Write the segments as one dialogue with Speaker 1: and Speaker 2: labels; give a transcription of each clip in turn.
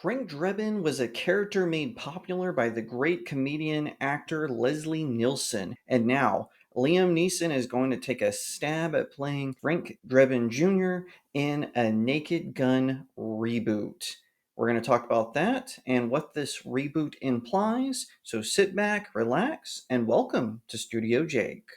Speaker 1: Frank Drebin was a character made popular by the great comedian actor Leslie Nielsen, and now Liam Neeson is going to take a stab at playing Frank Drebin Jr. in a Naked Gun reboot. We're going to talk about that and what this reboot implies. So sit back, relax, and welcome to Studio Jake.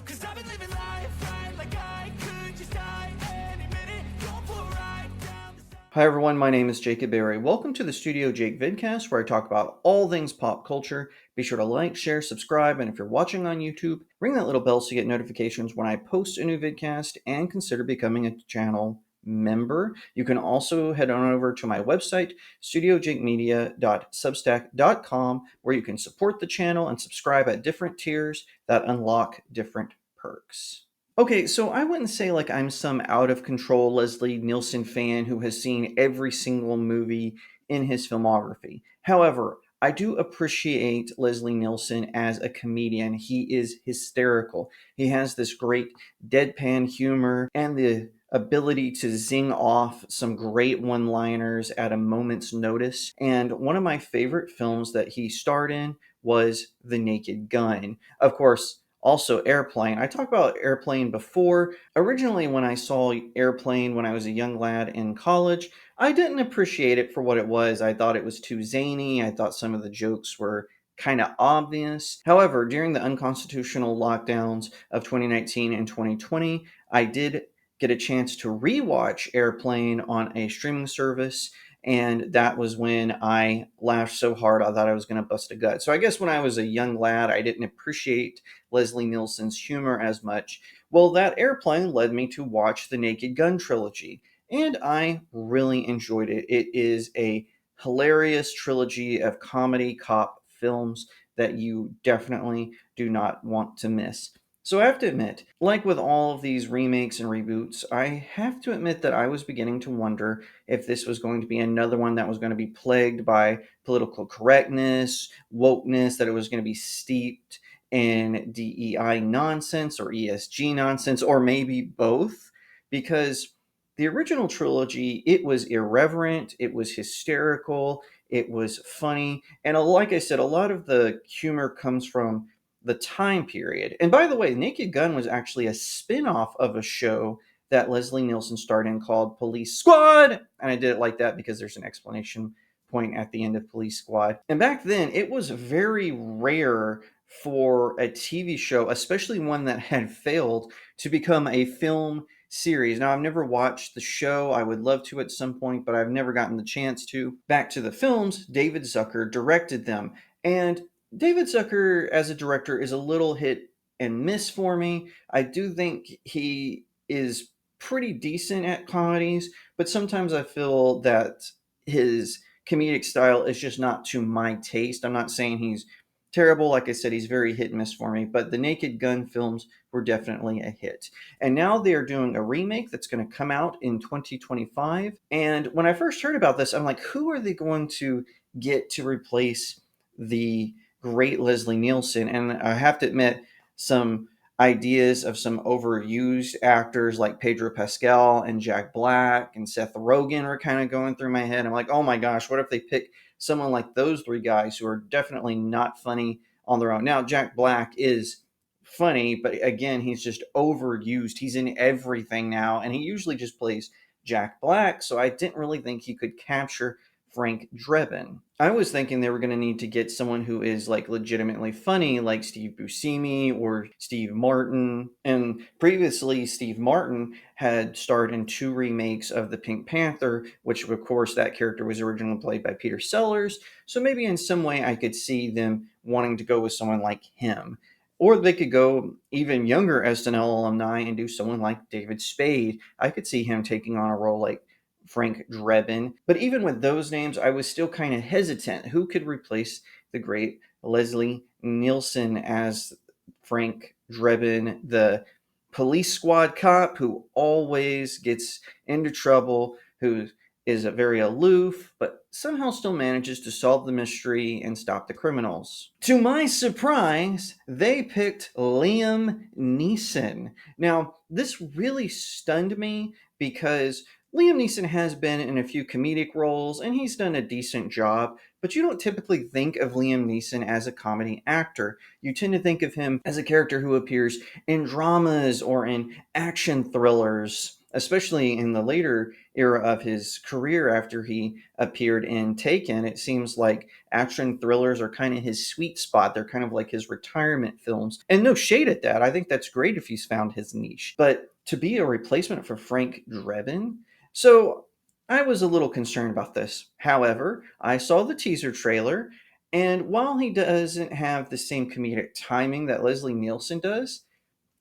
Speaker 1: 'Cause I've been living life right like I could just die any minute. Go for a ride down the... Hi everyone, my name is Jacob Berry. Welcome to the Studio Jake Vidcast, where I talk about all things pop culture. Be sure to like, share, subscribe, and if you're watching on YouTube, ring that little bell so you get notifications when I post a new vidcast, and consider becoming a channel member. You can also head on over to my website, studiojakemedia.substack.com, where you can support the channel and subscribe at different tiers that unlock different perks. Okay, so I wouldn't say like I'm some out of control Leslie Nielsen fan who has seen every single movie in his filmography. However, I do appreciate Leslie Nielsen as a comedian. He is hysterical. He has this great deadpan humor and the ability to zing off some great one-liners at a moment's notice. And one of my favorite films that he starred in was The Naked Gun. Of course, also Airplane. I talked about Airplane before. Originally, when I saw Airplane when I was a young lad in college, I didn't appreciate it for what it was. I thought it was too zany. I thought some of the jokes were kind of obvious. However, during the unconstitutional lockdowns of 2019 and 2020, I did get a chance to rewatch Airplane on a streaming service, and that was when I laughed so hard I thought I was going to bust a gut. So I guess when I was a young lad, I didn't appreciate Leslie Nielsen's humor as much. Well, that Airplane led me to watch the Naked Gun trilogy, and I really enjoyed it. It is a hilarious trilogy of comedy cop films that you definitely do not want to miss. So I have to admit, like with all of these remakes and reboots, I have to admit that I was beginning to wonder if this was going to be another one that was going to be plagued by political correctness, wokeness, that it was going to be steeped in DEI nonsense or ESG nonsense, or maybe both, because the original trilogy, it was irreverent, it was hysterical, it was funny, and like I said, a lot of the humor comes from the time period. And by the way, Naked Gun was actually a spin-off of a show that Leslie Nielsen starred in called Police Squad. And I did it like that because there's an explanation point at the end of Police Squad. And back then, it was very rare for a TV show, especially one that had failed, to become a film series. Now, I've never watched the show. I would love to at some point, but I've never gotten the chance to. Back to the films, David Zucker directed them. And David Zucker, as a director, is a little hit and miss for me. I do think he is pretty decent at comedies, but sometimes I feel that his comedic style is just not to my taste. I'm not saying he's terrible. Like I said, he's very hit and miss for me, but the Naked Gun films were definitely a hit. And now they are doing a remake that's going to come out in 2025. And when I first heard about this, I'm like, who are they going to get to replace the great Leslie Nielsen? And I have to admit, some ideas of some overused actors like Pedro Pascal and Jack Black and Seth Rogen were kind of going through my head. I'm like, oh my gosh, what if they pick someone like those three guys who are definitely not funny on their own? Now, Jack Black is funny, but again, he's just overused. He's in everything now, and he usually just plays Jack Black, so I didn't really think he could capture Frank Drebin. I was thinking they were going to need to get someone who is like legitimately funny, like Steve Buscemi or Steve Martin. And previously, Steve Martin had starred in two remakes of The Pink Panther, which of course that character was originally played by Peter Sellers. So maybe in some way I could see them wanting to go with someone like him. Or they could go even younger SNL alumni and do someone like David Spade. I could see him taking on a role like Frank Drebin. But even with those names, I was still kind of hesitant. Who could replace the great Leslie Nielsen as Frank Drebin, the police squad cop who always gets into trouble, who is a very aloof, but somehow still manages to solve the mystery and stop the criminals? To my surprise, they picked Liam Neeson. Now, this really stunned me because Liam Neeson has been in a few comedic roles, and he's done a decent job, but you don't typically think of Liam Neeson as a comedy actor. You tend to think of him as a character who appears in dramas or in action thrillers, especially in the later era of his career after he appeared in Taken. It seems like action thrillers are kind of his sweet spot. They're kind of like his retirement films. And no shade at that. I think that's great if he's found his niche. But to be a replacement for Frank Drebin, so I was a little concerned about this. However, I saw the teaser trailer, and while he doesn't have the same comedic timing that Leslie Nielsen does,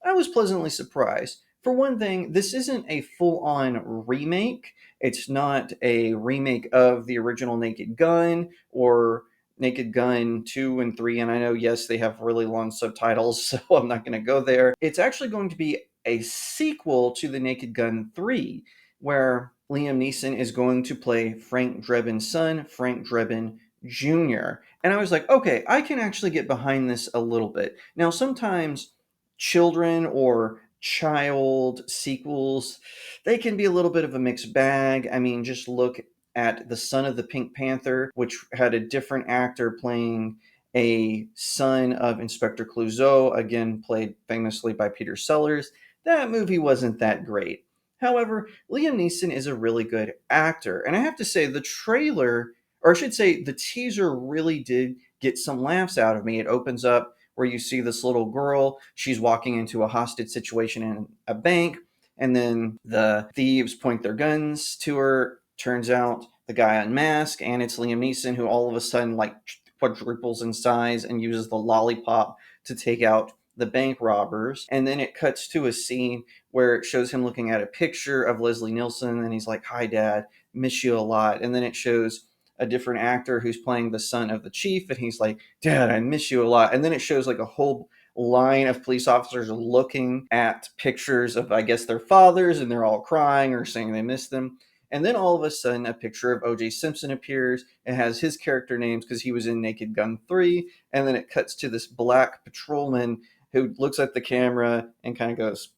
Speaker 1: I was pleasantly surprised. For one thing, this isn't a full on remake. It's not a remake of the original Naked Gun or Naked Gun 2 and 3. And I know, yes, they have really long subtitles, so I'm not going to go there. It's actually going to be a sequel to the Naked Gun 3, where Liam Neeson is going to play Frank Drebin's son, Frank Drebin Jr. And I was like, okay, I can actually get behind this a little bit. Now, sometimes children or child sequels, they can be a little bit of a mixed bag. I mean, just look at The Son of the Pink Panther, which had a different actor playing a son of Inspector Clouseau, again played famously by Peter Sellers. That movie wasn't that great. However, Liam Neeson is a really good actor, and I have to say the trailer, or I should say the teaser, really did get some laughs out of me. It opens up where you see this little girl. She's walking into a hostage situation in a bank, and then the thieves point their guns to her. Turns out the guy unmasked, and it's Liam Neeson, who all of a sudden like quadruples in size and uses the lollipop to take out the bank robbers. And then it cuts to a scene where it shows him looking at a picture of Leslie Nielsen, and he's like, "Hi, Dad, miss you a lot." And then it shows a different actor who's playing the son of the chief, and he's like, "Dad, I miss you a lot." And then it shows like a whole line of police officers looking at pictures of, I guess, their fathers, and they're all crying or saying they miss them. And then all of a sudden, a picture of O.J. Simpson appears. It has his character names because he was in Naked Gun 3. And then it cuts to this black patrolman who looks at the camera and kind of goes,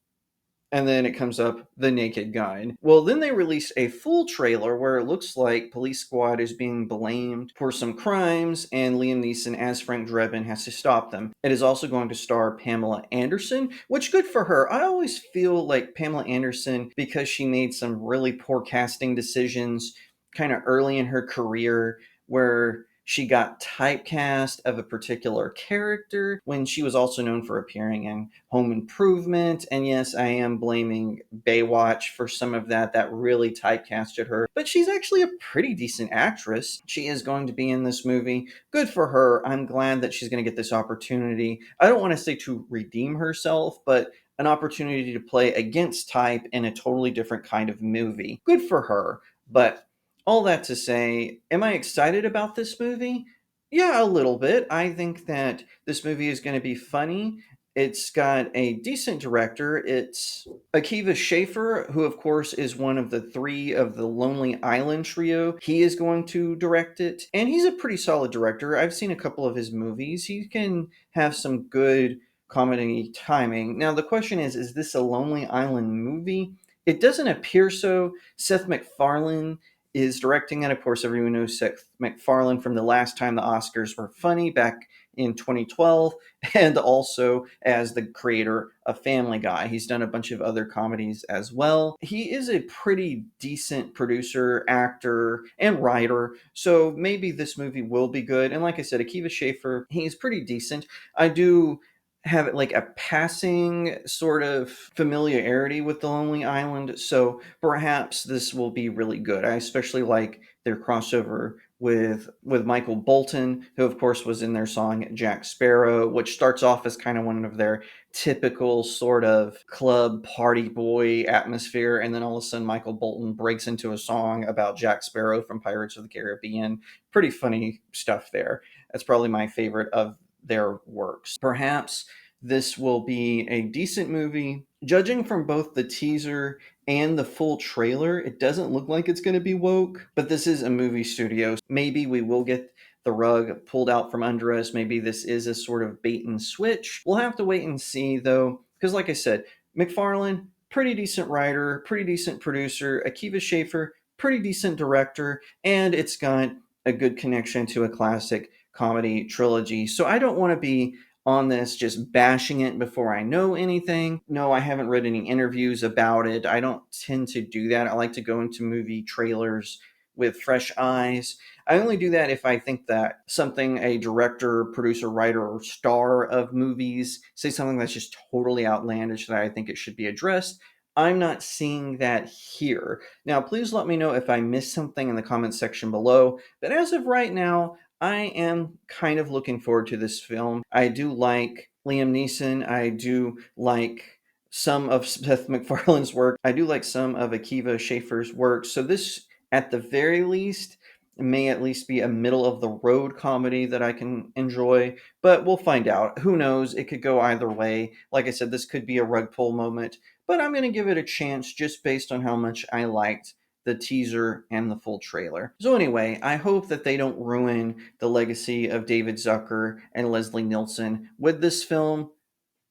Speaker 1: and then it comes up the Naked Gun. Well, then they released a full trailer where it looks like Police Squad is being blamed for some crimes, and Liam Neeson as Frank Drebin has to stop them. It is also going to star Pamela Anderson, which good for her. I always feel like Pamela Anderson, because she made some really poor casting decisions kind of early in her career, where she got typecast of a particular character when she was also known for appearing in Home Improvement. And yes, I am blaming Baywatch for some of that. That really typecasted her. But she's actually a pretty decent actress. She is going to be in this movie. Good for her. I'm glad that she's going to get this opportunity. I don't want to say to redeem herself, but an opportunity to play against type in a totally different kind of movie. Good for her. But all that to say, am I excited about this movie? Yeah, a little bit. I think that this movie is going to be funny. It's got a decent director. It's Akiva Schaffer, who, of course, is one of the three of the Lonely Island trio. He is going to direct it, and he's a pretty solid director. I've seen a couple of his movies. He can have some good comedy timing. Now, the question is this a Lonely Island movie? It doesn't appear so. Seth MacFarlane is directing it. Of course, everyone knows Seth MacFarlane from the last time the Oscars were funny back in 2012, and also as the creator of Family Guy. He's done a bunch of other comedies as well. He is a pretty decent producer, actor, and writer, so maybe this movie will be good. And like I said, Akiva Schaffer, he's pretty decent. I do have like a passing sort of familiarity with the Lonely Island, so perhaps this will be really good. I especially like their crossover with Michael Bolton, who of course was in their song Jack Sparrow, which starts off as kind of one of their typical sort of club party boy atmosphere, and then all of a sudden Michael Bolton breaks into a song about Jack Sparrow from Pirates of the Caribbean. Pretty funny stuff there. That's probably my favorite of their works. Perhaps this will be a decent movie. Judging from both the teaser and the full trailer, it doesn't look like it's going to be woke, but this is a movie studio. Maybe we will get the rug pulled out from under us. Maybe this is a sort of bait and switch. We'll have to wait and see, though, because like I said, MacFarlane, pretty decent writer, pretty decent producer. Akiva Schaffer, pretty decent director, and it's got a good connection to a classic comedy trilogy. So I don't want to be on this just bashing it before I know anything. No, I haven't read any interviews about it. I don't tend to do that. I like to go into movie trailers with fresh eyes. I only do that if I think that something a director, producer, writer, or star of movies say something that's just totally outlandish that I think it should be addressed. I'm not seeing that here. Now, please let me know if I missed something in the comments section below. But as of right now, I am kind of looking forward to this film. I do like Liam Neeson. I do like some of Seth MacFarlane's work. I do like some of Akiva Schaffer's work. So this, at the very least, may at least be a middle of the road comedy that I can enjoy, but we'll find out. Who knows? It could go either way. Like I said, this could be a rug pull moment, but I'm going to give it a chance just based on how much I liked the teaser and the full trailer. So anyway, I hope that they don't ruin the legacy of David Zucker and Leslie Nielsen with this film.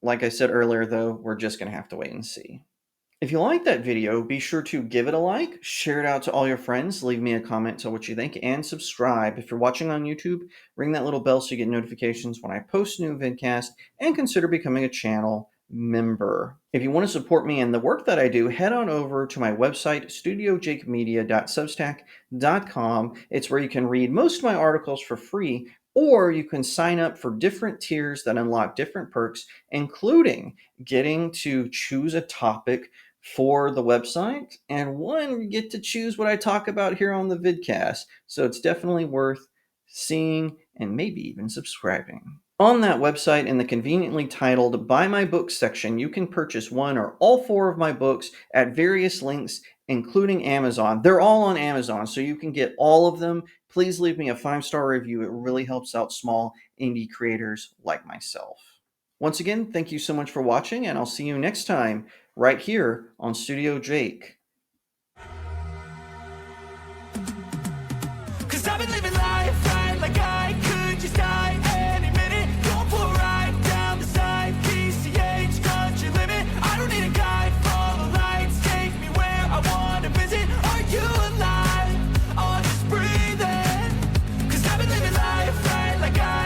Speaker 1: Like I said earlier, though, we're just going to have to wait and see. If you like that video, be sure to give it a like, share it out to all your friends, leave me a comment, tell what you think, and subscribe. If you're watching on YouTube, ring that little bell so you get notifications when I post a new vidcast, and consider becoming a channel member. If you want to support me and the work that I do, head on over to my website, studiojakemedia.substack.com. It's where you can read most of my articles for free, or you can sign up for different tiers that unlock different perks, including getting to choose a topic for the website, and you get to choose what I talk about here on the vidcast. So it's definitely worth seeing and maybe even subscribing. On that website, in the conveniently titled Buy My Books section, you can purchase one or all 4 of my books at various links, including Amazon. They're all on Amazon, so you can get all of them. Please leave me a 5-star review. It really helps out small indie creators like myself. Once again, thank you so much for watching, and I'll see you next time right here on Studio Jake.
Speaker 2: 'Cause I've been living life right like I could just die any minute. Going for a ride down the side, PCH, country limit. I don't need a guide, follow lights, take me where I want to visit. Are you alive? Or just breathing? 'Cause I've been living life right like I